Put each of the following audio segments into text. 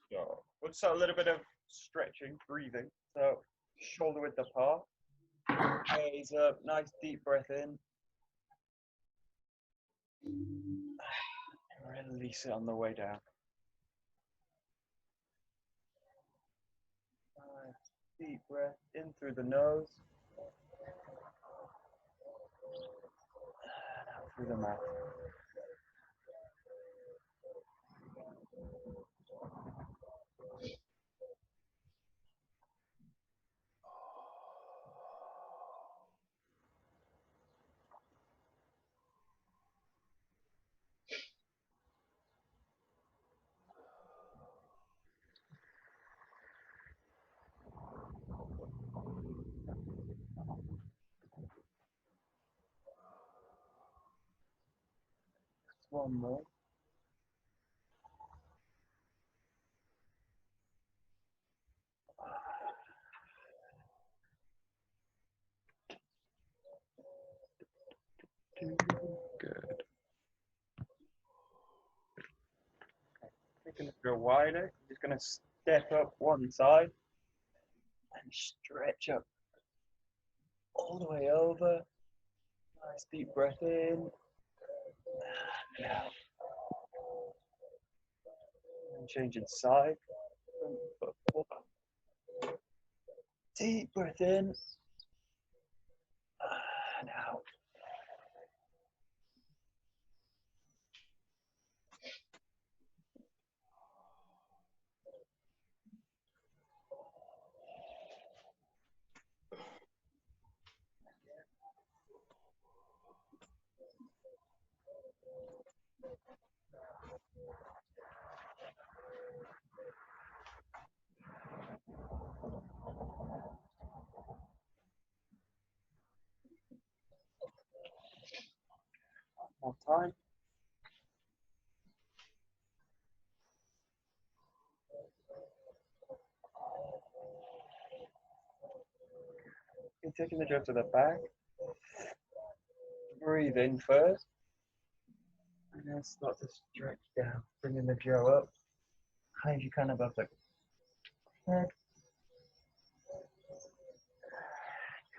So we'll start a little bit of stretching, breathing. So shoulder width apart. Gaze up, nice deep breath in. Release it on the way down. Nice deep breath in through the nose. And out through the mouth. One more. Good. Taking it a wider. Just going to step up one side and stretch up all the way over. Nice deep breath in and out. And changing side. Deep breath in and out. One more time. Okay, taking the jaw to the back. Breathe in first. And then start to stretch down. Bringing the jaw up. High as you can above the head.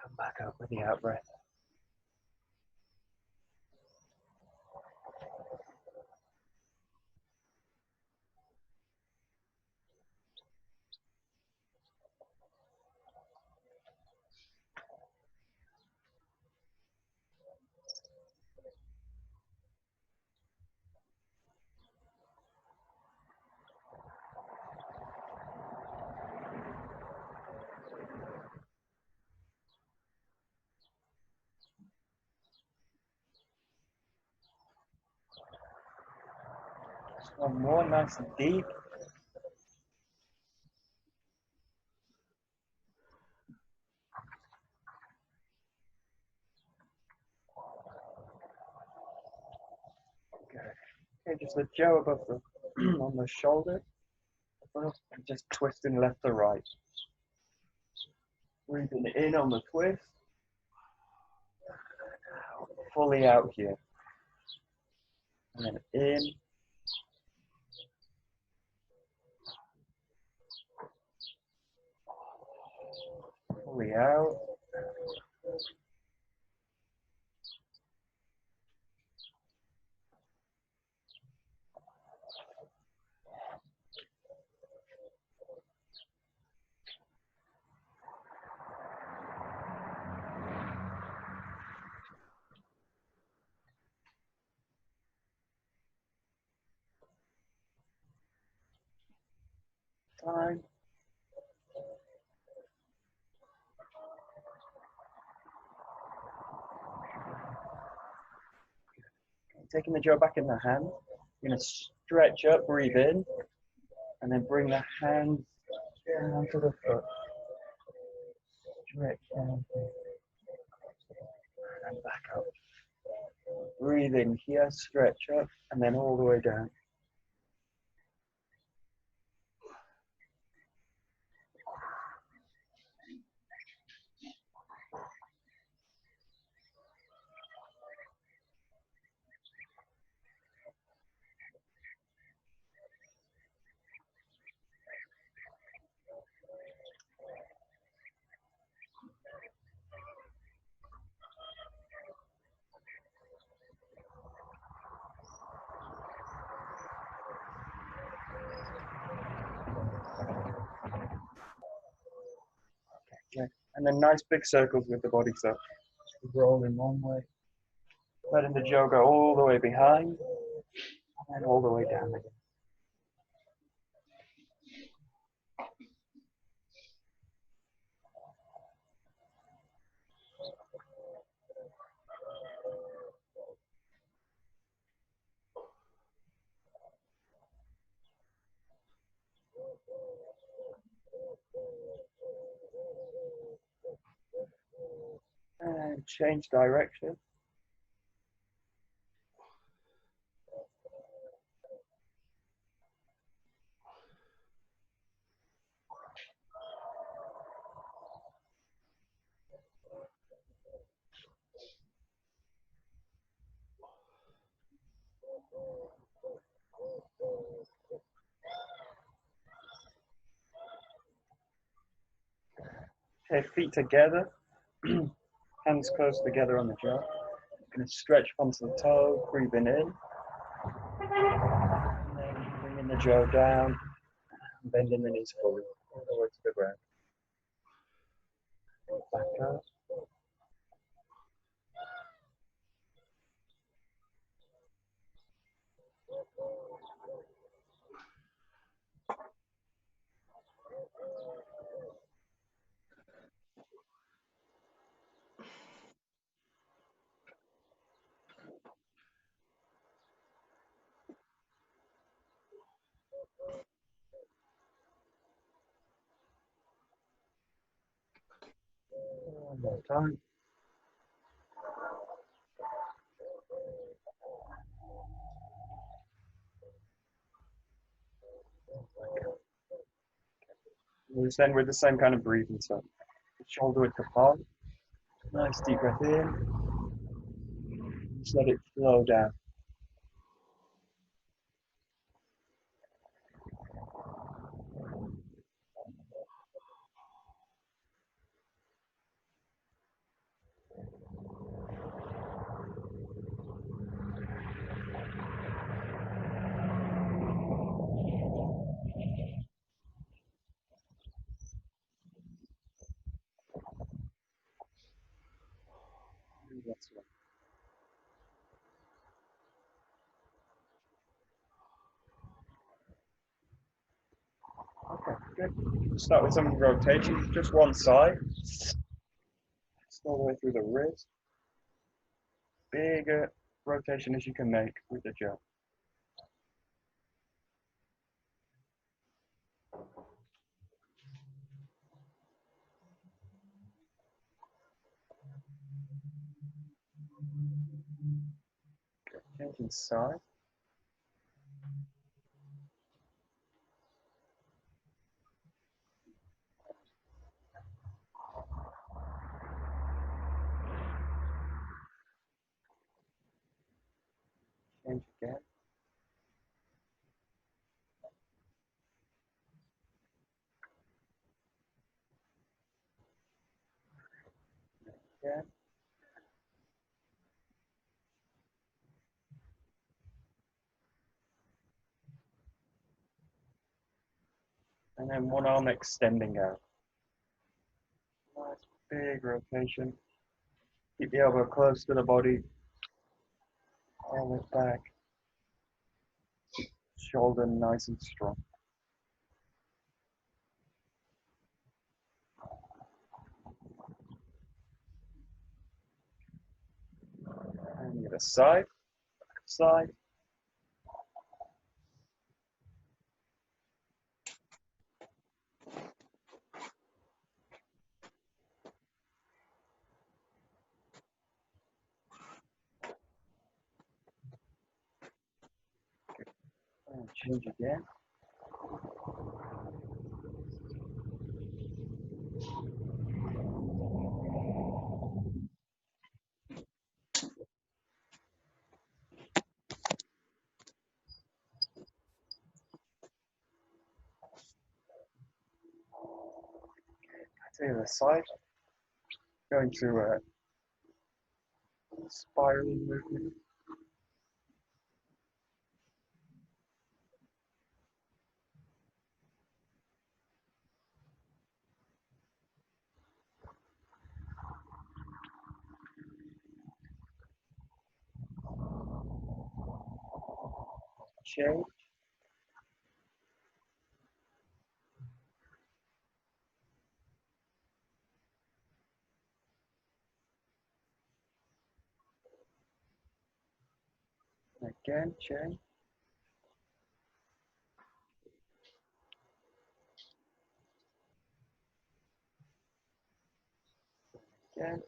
Come back up with the out breath. One more, nice and deep. Okay, just the jaw above the on the shoulder. And just twisting left to right. Breathing in on the twist. Fully out here. And then in. Fully out. Time. Taking the jaw back in the hand. You're going to stretch up, breathe in, and then bring the hands down to the foot. Stretch down and back up. Breathe in here, stretch up, and then all the way down. And then nice big circles with the body, so rolling one way, letting the jaw go all the way behind, and all the way down again. And change direction. Okay, feet together, hands close together on the jaw. Going to stretch onto the toe, breathing in. And then bringing the jaw down, bending the knees forward, all the way to the ground. Back up. One more time. We'll just end with the same kind of breathing, so shoulder width apart. Nice deep breath in. Just let it flow down. That's right. Okay, good. Start with some rotation, just one side. Just all the way through the wrist. Bigger rotation as you can make with the jaw. Changing side. Change again. Again. And then one arm extending out. Nice big rotation. Keep the elbow close to the body. All the way back. Shoulder nice and strong. And the other side. Side. And change again. To the other side. Going to a spiraling movement. change. Again, change. Again.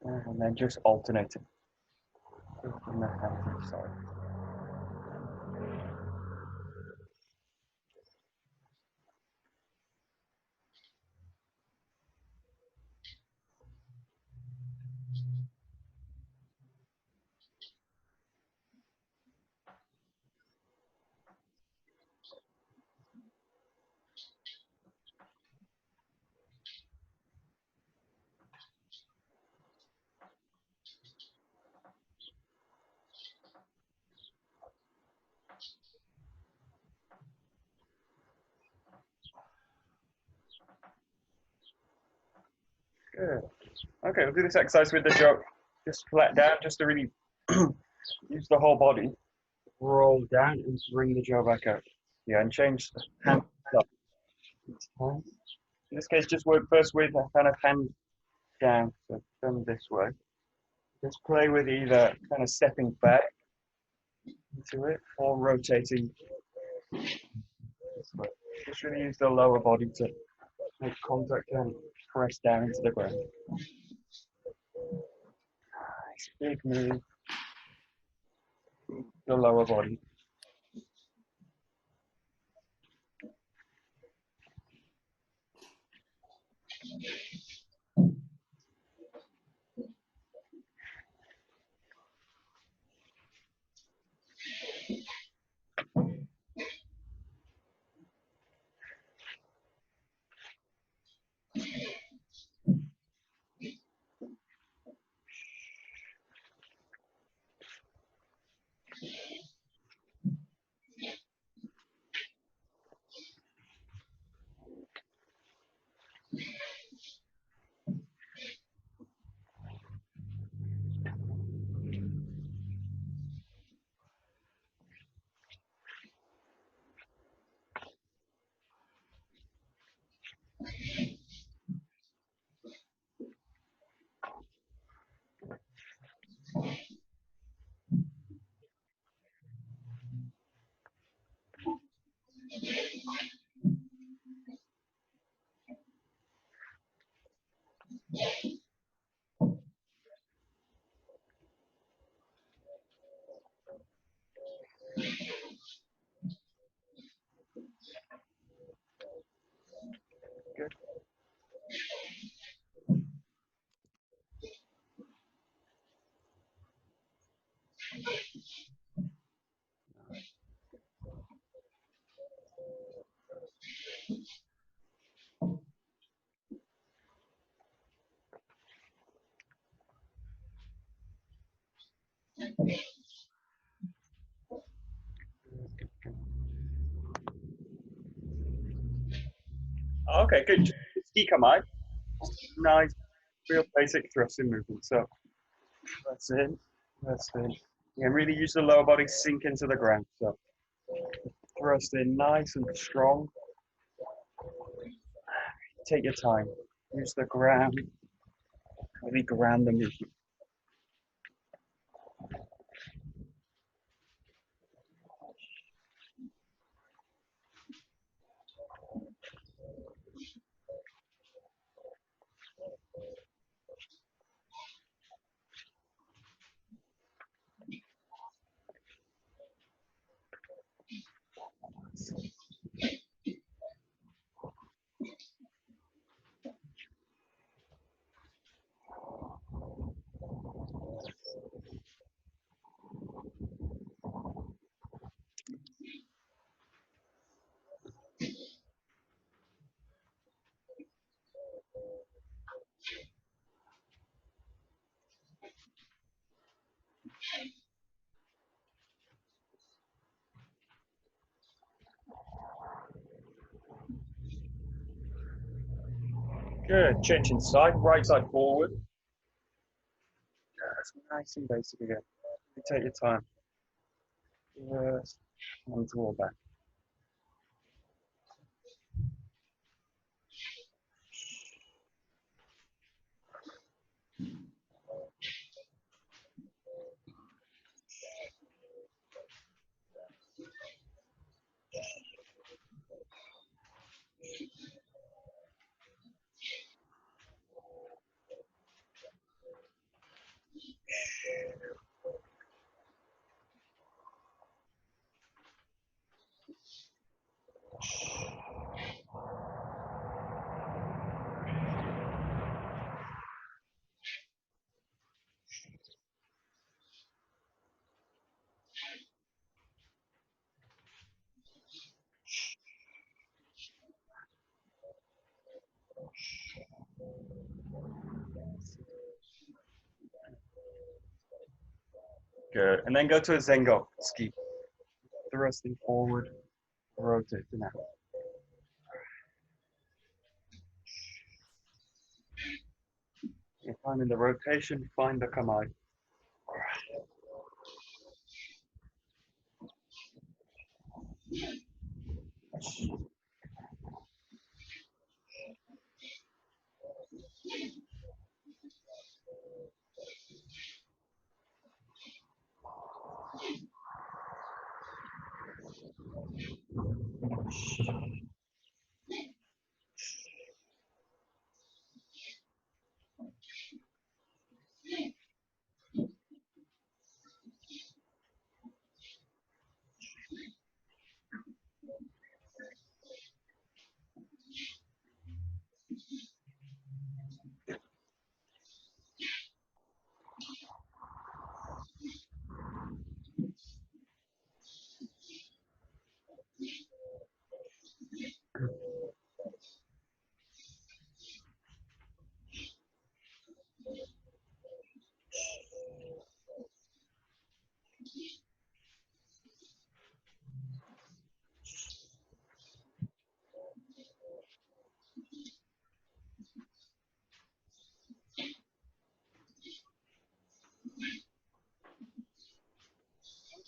And then just alternating. From the hand side. Good. Okay, we'll do this exercise with the jaw just flat down, just to really use the whole body. Roll down and bring the jaw back up. Yeah, and change the hand up. In this case, just work first with a kind of hand down, so done this way. Just play with either kind of stepping back into it or rotating this way. Just really use the lower body to make contact and press down into the ground. Nice, big move. The lower body. Good. Okay, good. Ikikamai. Nice, real basic thrusting movement. So that's in, that's in. Yeah, really use the lower body sink into the ground. So thrust in nice and strong. Take your time. Use the ground. Really ground the movement. Good. Changing side, right side forward. That's nice and basic again. You take your time. Yes. And draw back. Good. And then go to a Zengo ski. Thrusting forward, rotate to now. You're finding the rotation, find the kamai.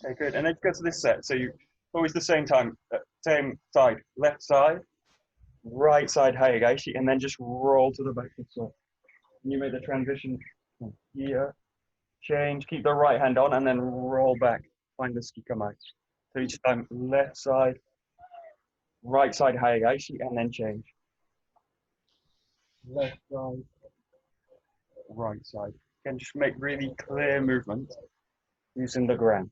Okay, good. And then go to this set. So you always the same time, same side, left side, right side Hayageshi, and then just roll to the back of the foot. You make the transition from here, change, keep the right hand on, and then roll back. Find the skikamai. So each time, left side, right side Hayageshi, and then change. Left side, right side. Again, just make really clear movement using the ground.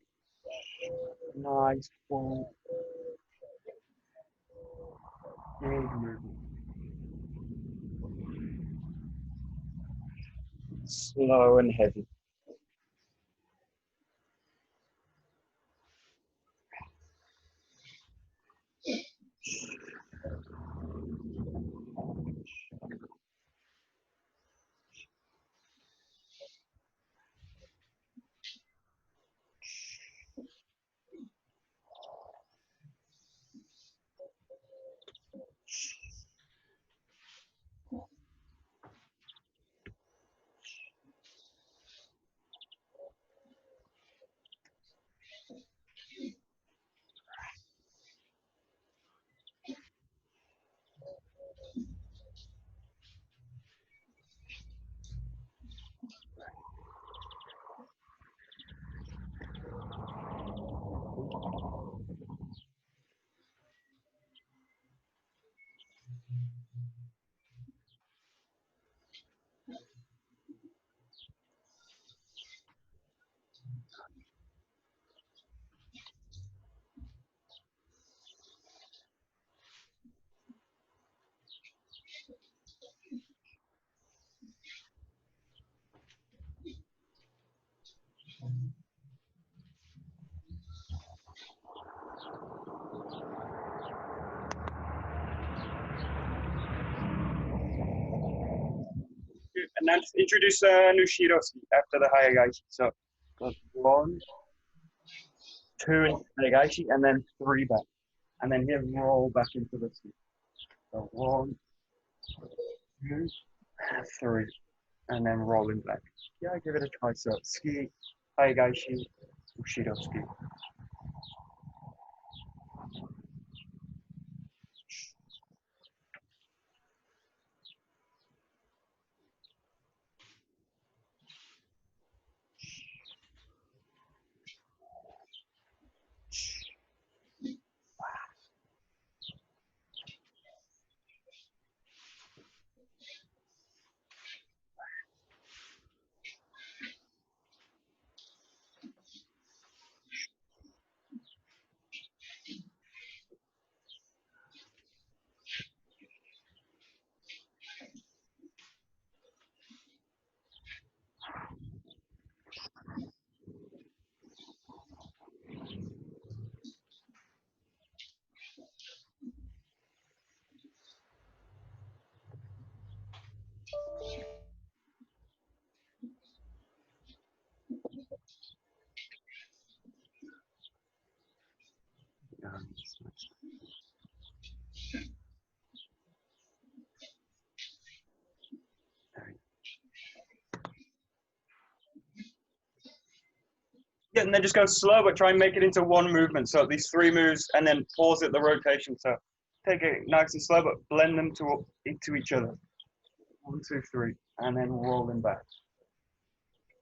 Nice, full, big movement. Slow and heavy. And then introduce Nushiroski after the Hayageshi. So go 1, 2 in Hayageshi, and then 3 back. And then here roll back into the ski. So 1, 2, 3, and then rolling back. Yeah, give it a try. So, ski, haigaishi, ushido ski. Yeah, and then just go slow, but try and make it into one movement. So these 3 moves, and then pause at the rotation. So take it nice and slow, but blend them into each other. 1, 2, 3, and then roll them back.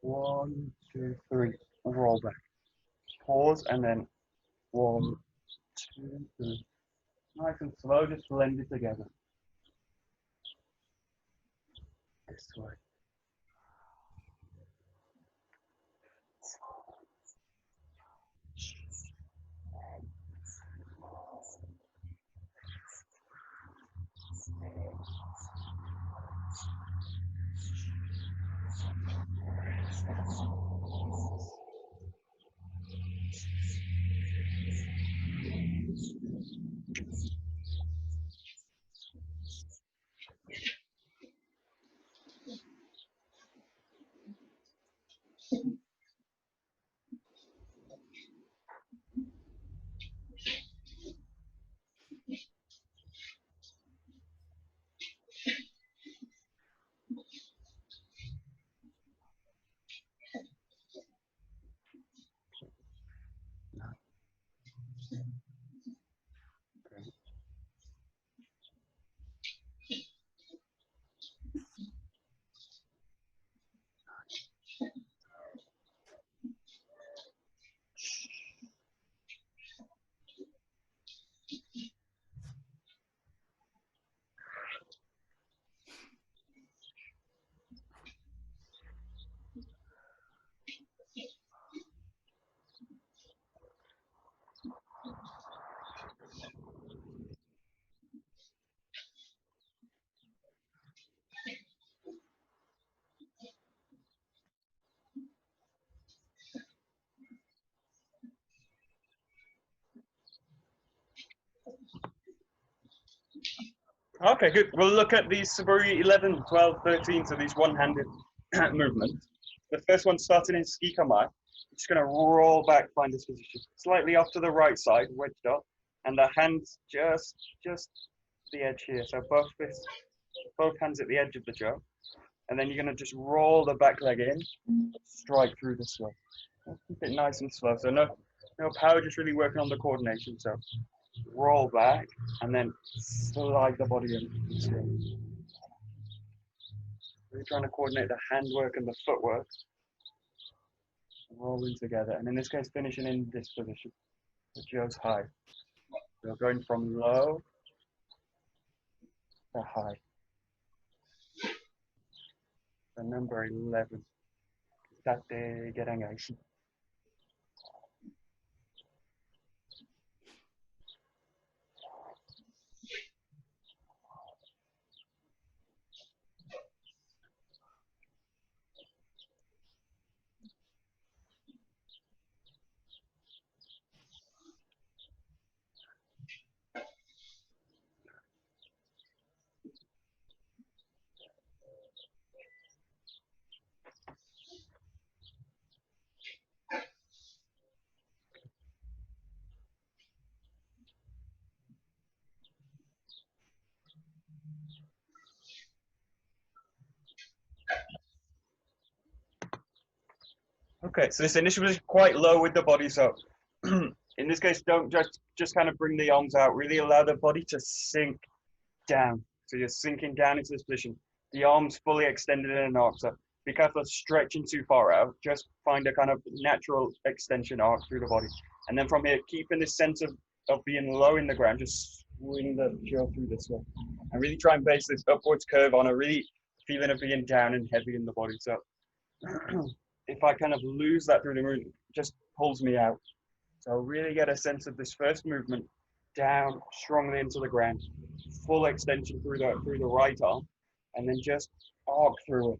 1, 2, 3, roll back. Pause, and then 1, 2, 3. Nice and slow, just blend it together. This way. Okay, good. We'll look at these Suburi 11, 12, 13, so these one-handed movements. The first one starting in Skikamai. Just going to roll back, find this position. Slightly off to the right side, wedged up. And the hands just the edge here. So both hands at the edge of the jaw. And then you're going to just roll the back leg in, strike through the slow. Keep it nice and slow. So no power, just really working on the coordination. So roll back and then slide the body in. Really trying to coordinate the handwork and the footwork. Rolling together. And in this case, finishing in this position. The jaw's high. So going from low to high. So number 11. Katate Gerangai. Okay, so this initial is quite low with the body, so in this case, don't just kind of bring the arms out. Really allow the body to sink down. So you're sinking down into this position. The arms fully extended in an arc. So be careful of stretching too far out. Just find a kind of natural extension arc through the body. And then from here, keeping this sense of being low in the ground, just swing the jaw through this way. And really try and base this upwards curve on a really feeling of being down and heavy in the body. So if I kind of lose that through the movement, it just pulls me out. So really get a sense of this first movement down strongly into the ground, full extension through the right arm, and then just arc through it.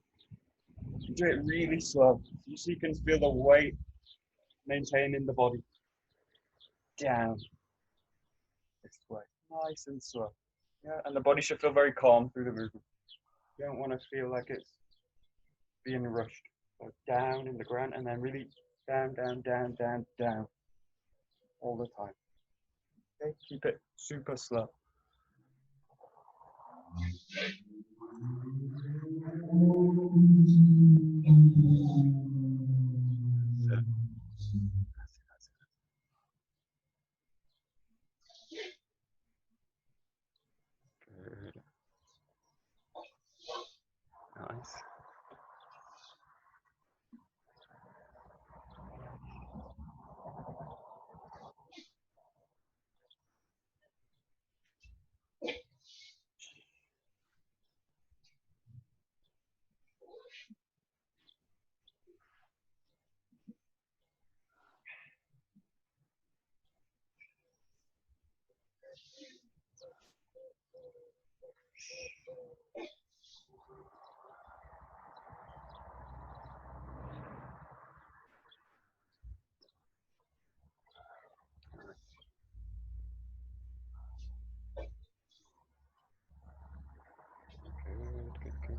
Do it really slow, so you can feel the weight maintaining the body down this way, nice and slow. Yeah, and the body should feel very calm through the movement. You don't want to feel like it's being rushed. So down in the ground, and then really down, down, down, down, down, all the time. Okay, keep it super slow. Good. Nice. Good, good, good.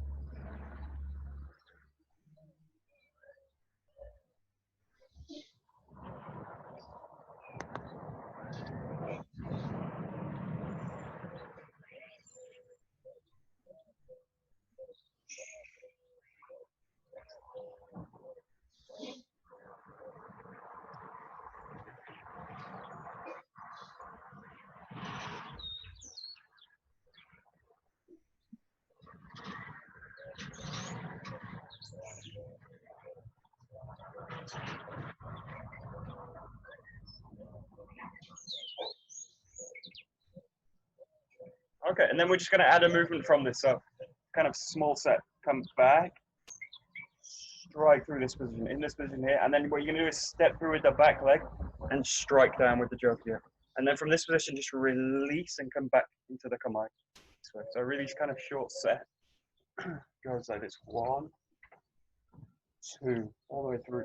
Okay, and then we're just going to add a movement from this. So kind of small set, come back, strike through this position, in this position here, and then what you're going to do is step through with the back leg and strike down with the joke here. And then from this position, just release and come back into the kamae. So really kind of short set. Goes like this, 1, 2, all the way through,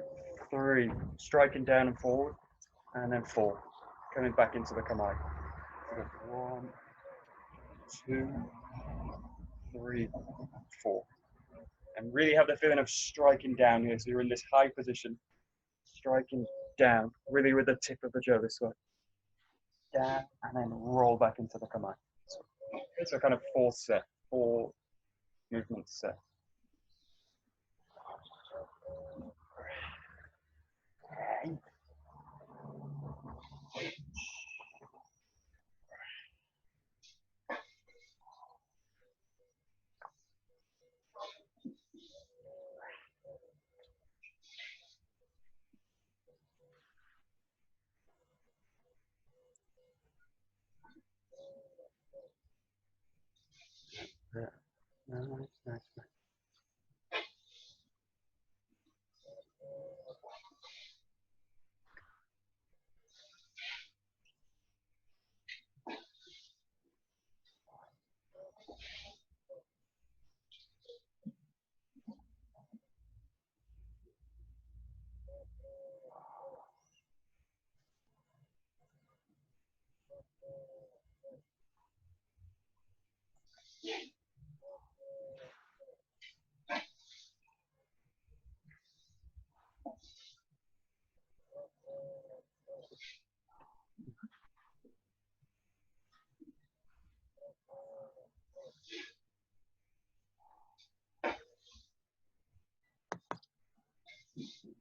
3, striking down and forward, and then 4, coming back into the kamae. So 1, 2, 3, 4. And really have the feeling of striking down here. So you're in this high position, striking down, really with the tip of the jaw this way. Down, and then roll back into the kamae. So kind of 4 movements set. Okay. Yeah. Nice, nice, nice.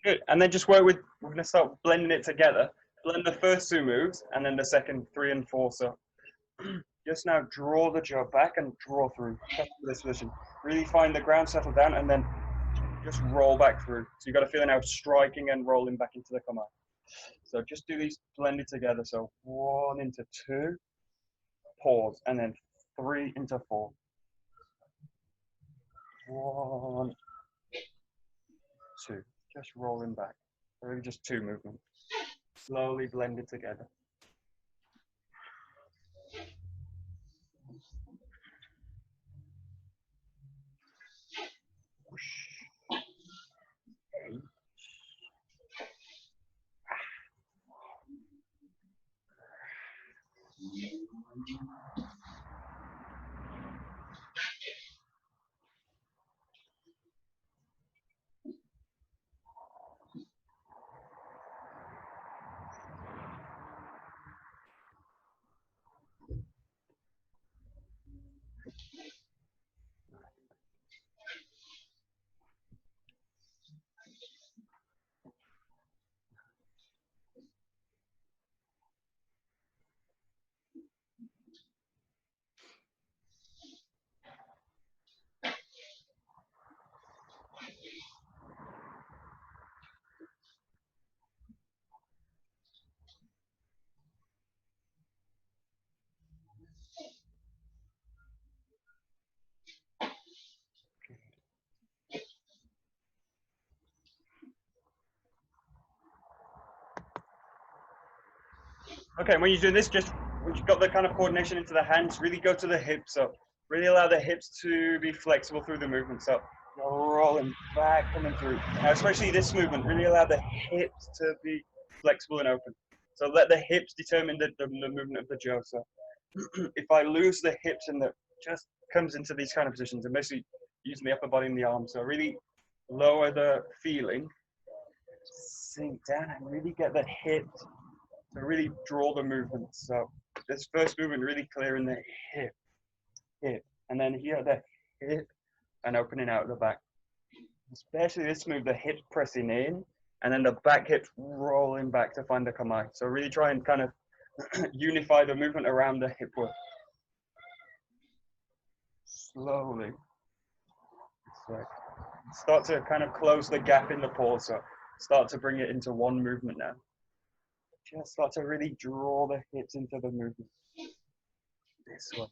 Good. And then just work with, we're going to start blending it together. Blend the first two moves and then the second 3 and 4. So just now draw the jaw back and draw through. Back to this position. Really find the ground, settle down, and then just roll back through. So you've got to feel now striking and rolling back into the kamae. So just do these blended together. So 1 into 2, pause, and then 3 into 4. 1, 2, just rolling back. Really just 2 movements. Slowly blended together. Okay, when you're doing this, just when you've got the kind of coordination into the hands, really go to the hips up. Really allow the hips to be flexible through the movement. So you're rolling back, coming through. Now, especially this movement, really allow the hips to be flexible and open. So let the hips determine the movement of the jaw. So if I lose the hips and the just comes into these kind of positions, and basically using the upper body and the arms. So really lower the feeling, sink down, and really get the hips to really draw the movement. So this first movement really clear in the hip, and then here the hip and opening out the back. Especially this move, the hip pressing in, and then the back hip rolling back to find the kamae. So really try and kind of unify the movement around the hip work. Slowly. So start to kind of close the gap in the pause. So start to bring it into one movement now. Just start to really draw the hips into the movement. This one.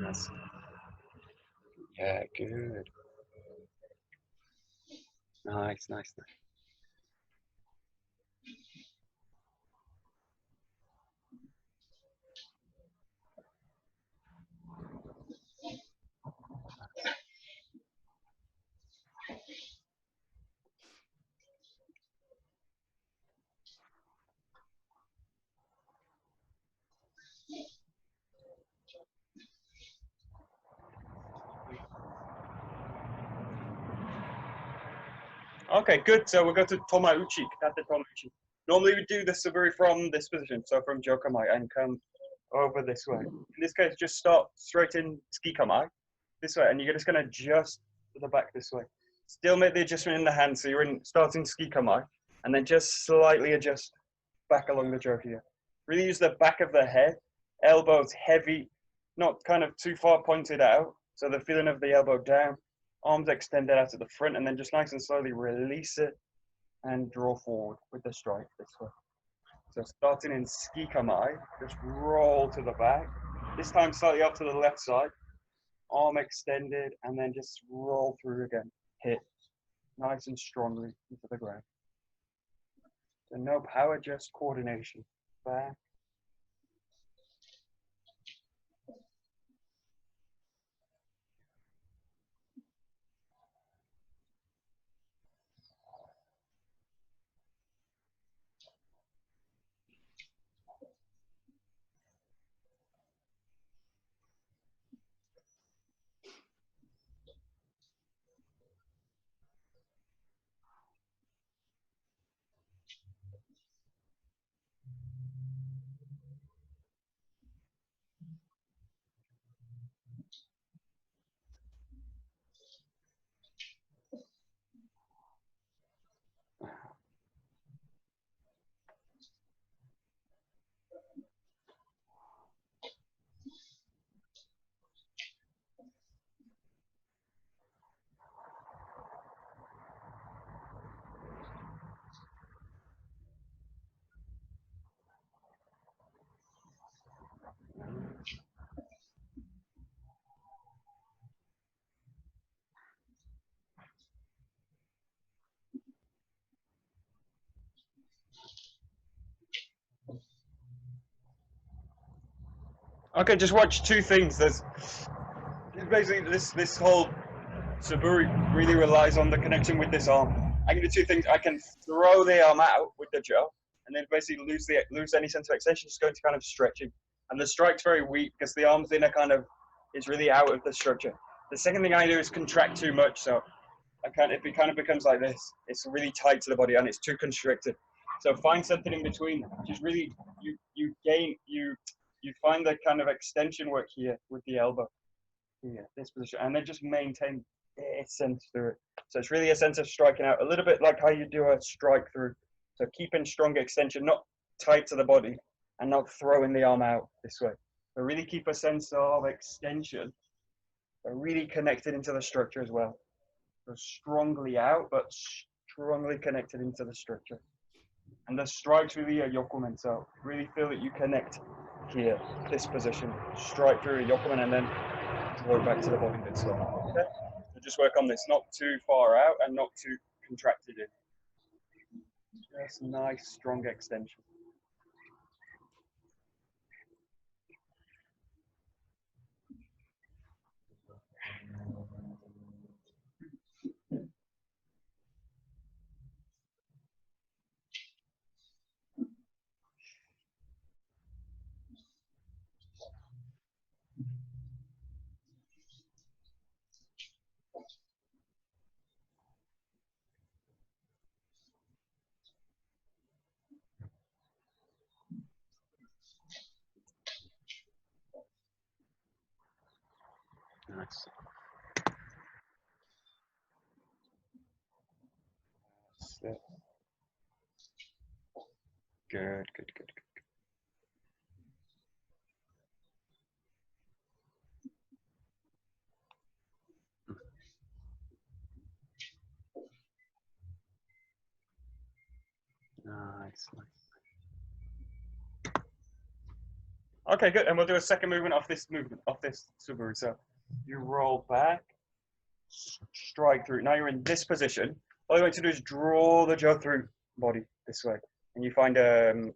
Yes. Yeah, good. Nice, nice, nice. Okay, good. So we'll go to Tomauchi, Katate Tomauchi. Normally we do the Suburi from this position, so from Jokamai, and come over this way. In this case, just start straight in Ski Kamai, this way, and you're just going to adjust to the back this way. Still make the adjustment in the hand, so you're in starting Ski Kamai, and then just slightly adjust back along the jaw here. Really use the back of the head, elbows heavy, not kind of too far pointed out, so the feeling of the elbow down, arms extended out at the front, and then just nice and slowly release it and draw forward with the strike this way. So starting in Ski Kamai, just roll to the back. This time slightly up to the left side, arm extended, and then just roll through again. Hit nice and strongly into the ground. So no power, just coordination. Back. Okay, just watch two things. There's basically this whole Suburi really relies on the connection with this arm. I can do two things. I can throw the arm out with the jaw, and then basically lose any sense of extension, just go into kind of stretching. And the strike's very weak because the arm's inner kind of is really out of the structure. The second thing I do is contract too much, so it kind of becomes like this. It's really tight to the body and it's too constricted. So find something in between, which is really you find the kind of extension work here with the elbow here, this position, and then just maintain this sense through it. So it's really a sense of striking out, a little bit like how you do a strike through. So keeping strong extension, not tight to the body, and not throwing the arm out this way. But really keep a sense of extension, but really connected into the structure as well. So strongly out, but strongly connected into the structure. And the strikes really are yokumen, so really feel that you connect here, this position, strike through a yokumen, and then draw it back to the body this way. Okay? So just work on this, not too far out and not too contracted in. Just nice, strong extension. Nice. Good, good, good, good. Nice, nice. Okay, good. And we'll do a second movement off this Suburi. So you roll back, strike through. Now you're in this position. All you want to do is draw the jaw through body this way. And you find the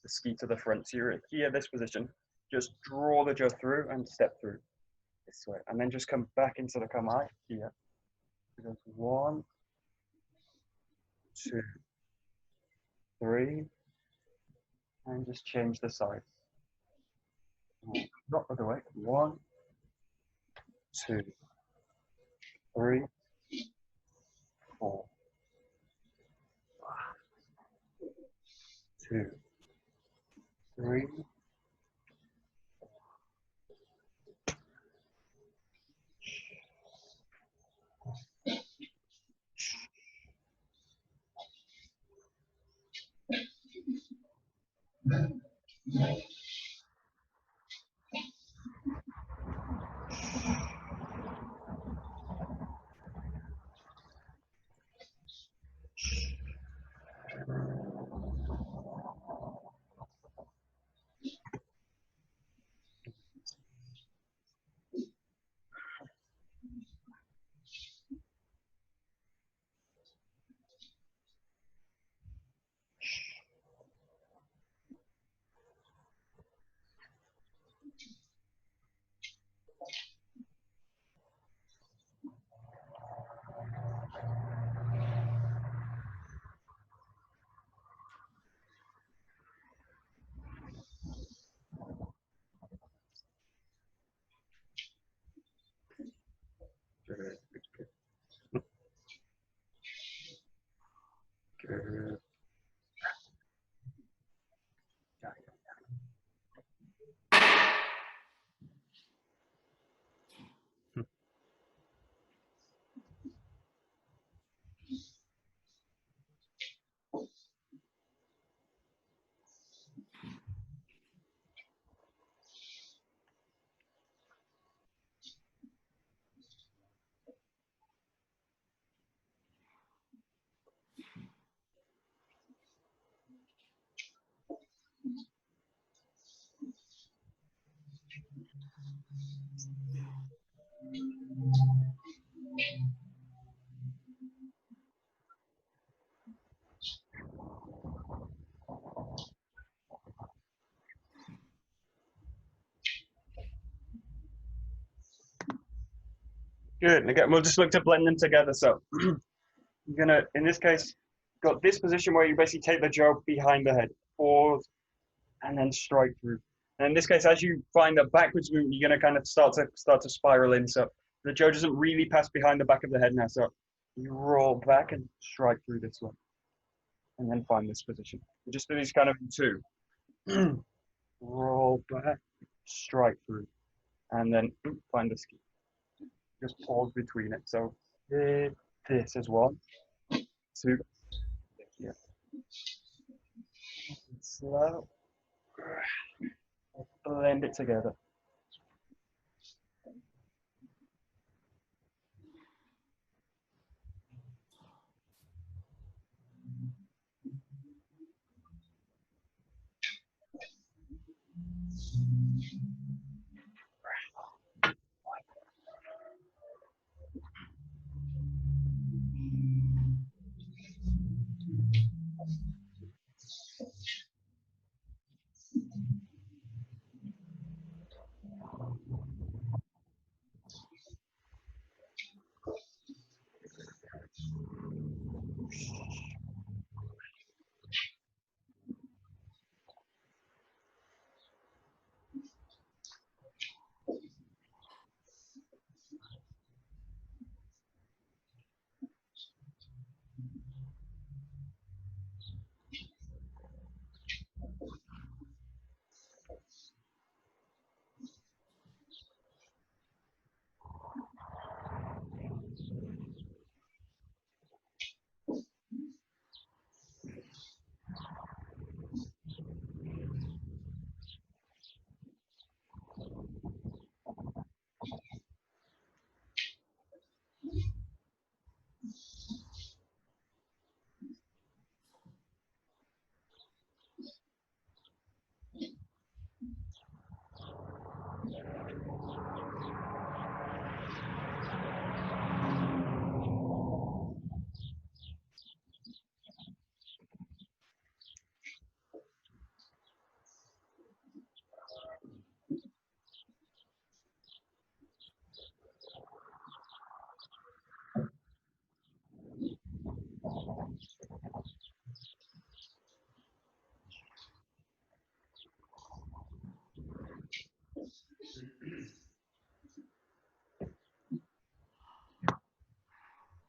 ski to the front. So you're here, this position. Just draw the jaw through and step through this way. And then just come back into the kamae here. So goes 1, 2, 3. And just change the side. Not the other way. 1, 2, 3, 4, 2, 3. Good, good, good. Good. Good. Again, we'll just look to blend them together. So you're gonna, in this case, got this position where you basically take the jaw behind the head, pause, and then strike through. And in this case, as you find the backwards movement, you're gonna kind of start to spiral in. So the jaw doesn't really pass behind the back of the head now. So you roll back and strike through this one, and then find this position. You just do these kind of in two. Roll back, strike through, and then find the ski. Just pause between it. So this is one, two, yeah. Slow. Blend it together.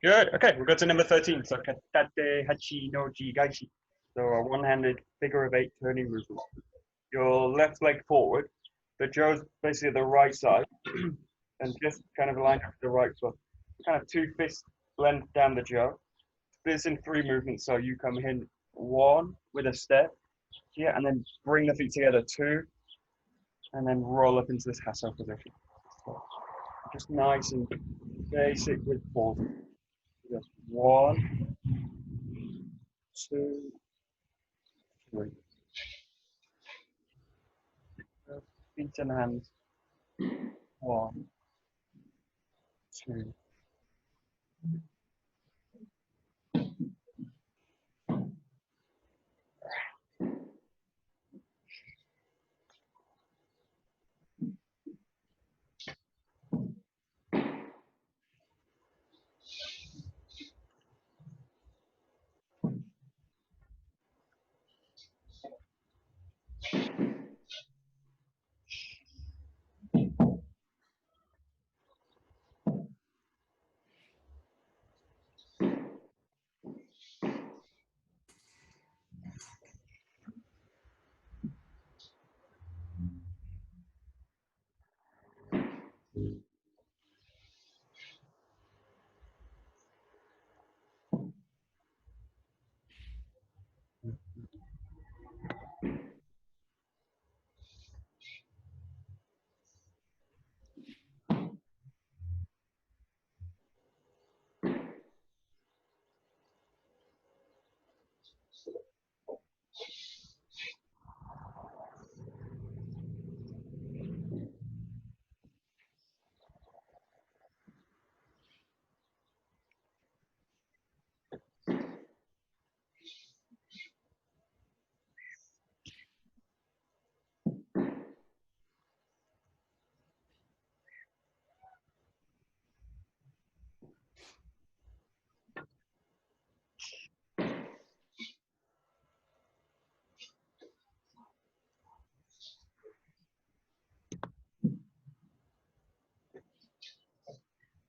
Good. Okay, we'll go to number 13. So Katate Hachi no Jigaishi. So a one-handed figure of eight turning movement. Your left leg forward. The jaw's basically the right side, and just kind of line up to the right foot. Kind of two fists blend down the jaw. This in three movements. So you come in one with a step, yeah, and then bring the feet together two, and then roll up into this hasso position. So just nice and basic with pause. Just one, two, three. Feet and hands. One, two.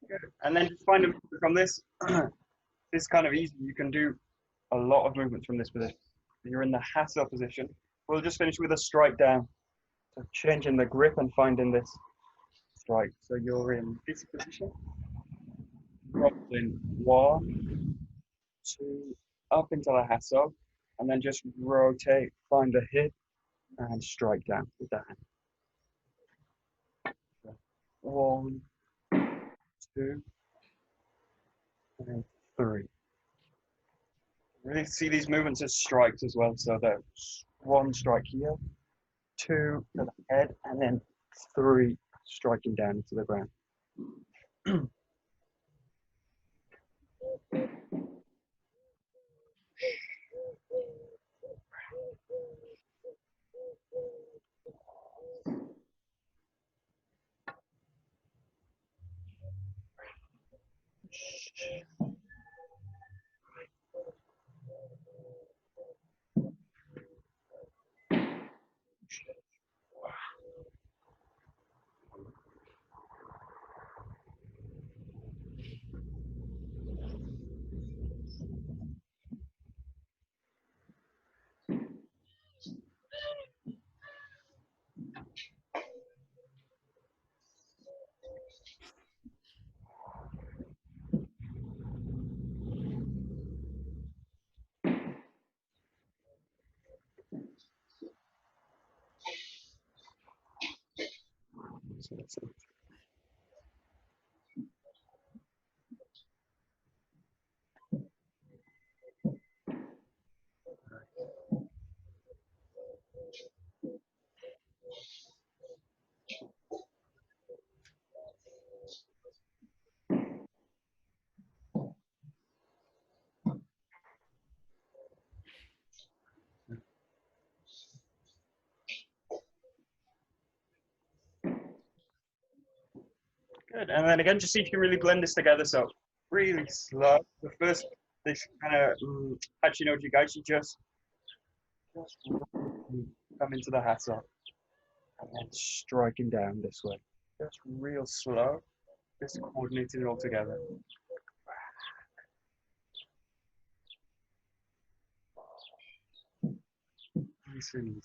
Good. And then just find a movement from this. This is kind of easy. You can do a lot of movements from this position. You're in the Hassa position. We'll just finish with a strike down. So changing the grip and finding this strike. So you're in this position. Rolling 1, 2, up into the Hassa, and then just rotate, find the hip, and strike down with the hand. So 1, 2, and 3. Really see these movements as strikes as well. So there's 1 strike here, 2 to the head, and then 3 striking down into the ground. So that's it. Good. And then again, just see if you can really blend this together. So really slow. The first, this kind of Hachinoji Gaishi, just come into the Hassa and then striking down this way. Just real slow. Just coordinating it all together. Nice and easy.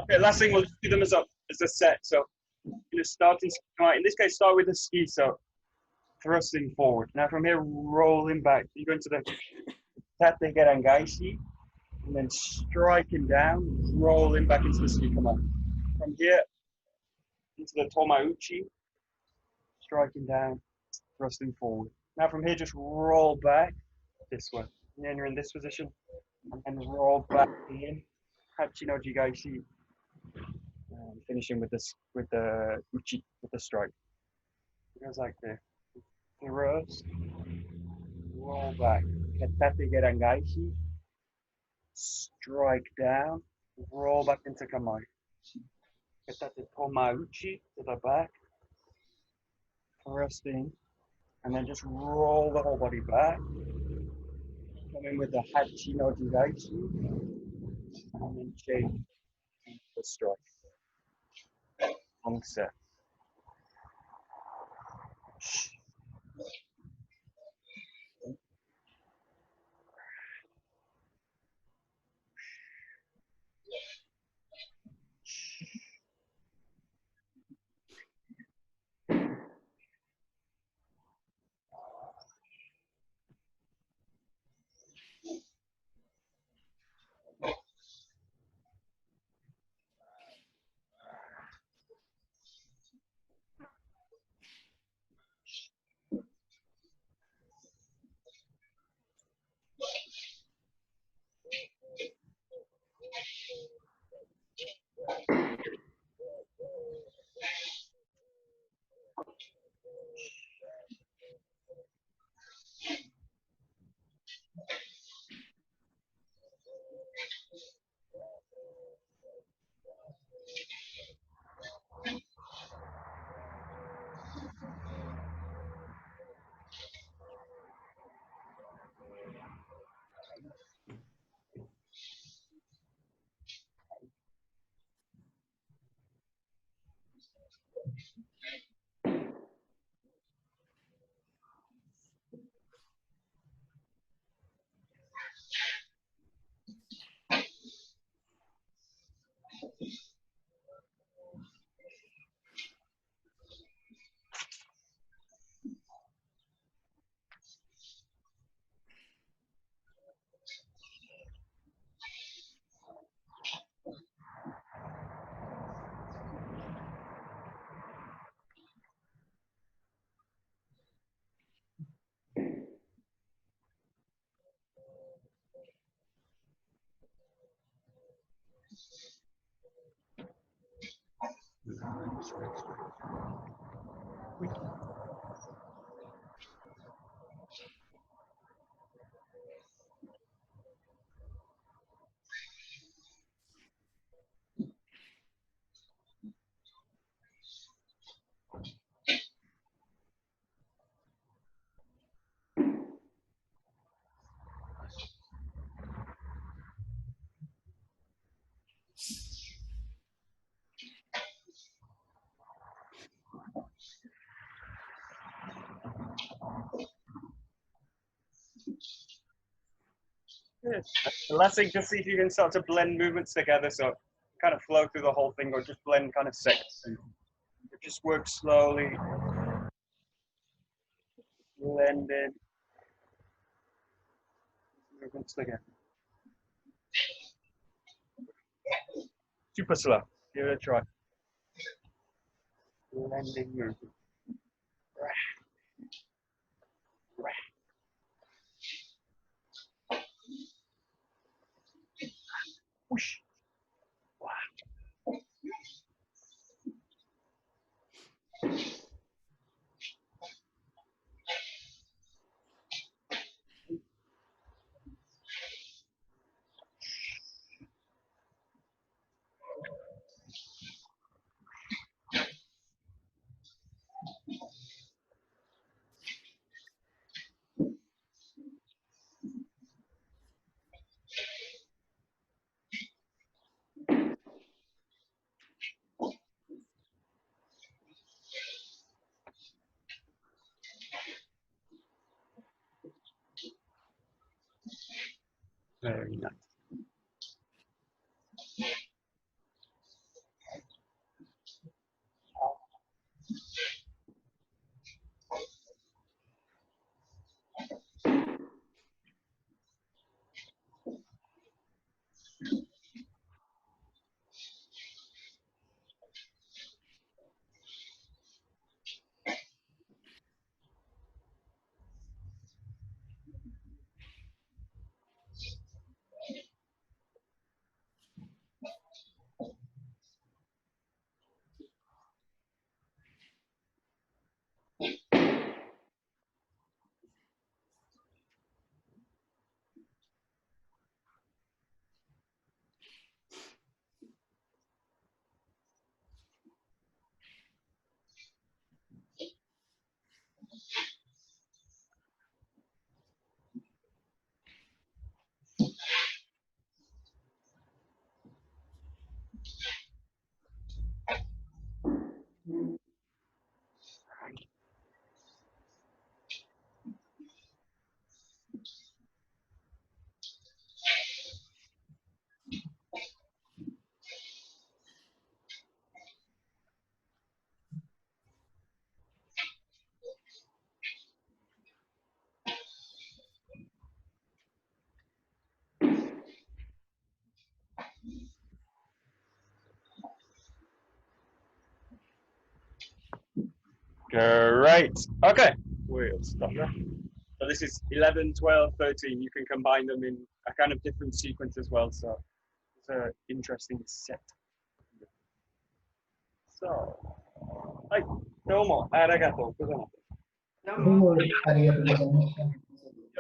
Okay, last thing, we'll just do them as a set. So in a starting, in this case, start with the ski, so thrusting forward. Now from here, rolling back. You go into the Tate Gerangaishi, and then striking down, rolling back into the ski command. From here, into the Tomauchi, striking down, thrusting forward. Now from here, just roll back this way. And then you're in this position, and then roll back in, Hachinoji Gaishi, and finishing with the uchi, with the strike. It goes like this. Thrust, roll back. Katate gerangaishi, strike down, roll back into kamae. Katate tomauchi to the back, thrusting, and then just roll the whole body back. Come in with the hachi no jigaishi, and then change the strike. Long set. Good. The last thing, just see if you can start to blend movements together, so kind of flow through the whole thing, or just blend kind of sections. Just work slowly, blend in movements together. Super slow. Give it a try. Blending movement. Whoosh. Wow. Very nice. Great. Okay, we'll stop there. So this is 11, 12, 13. You can combine them in a kind of different sequence as well. So it's an interesting set. So,はい、どうもありがとうございます。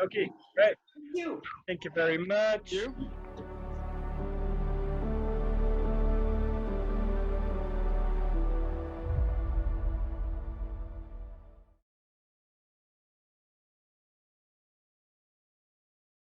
Okay, great. Thank you. Thank you very much.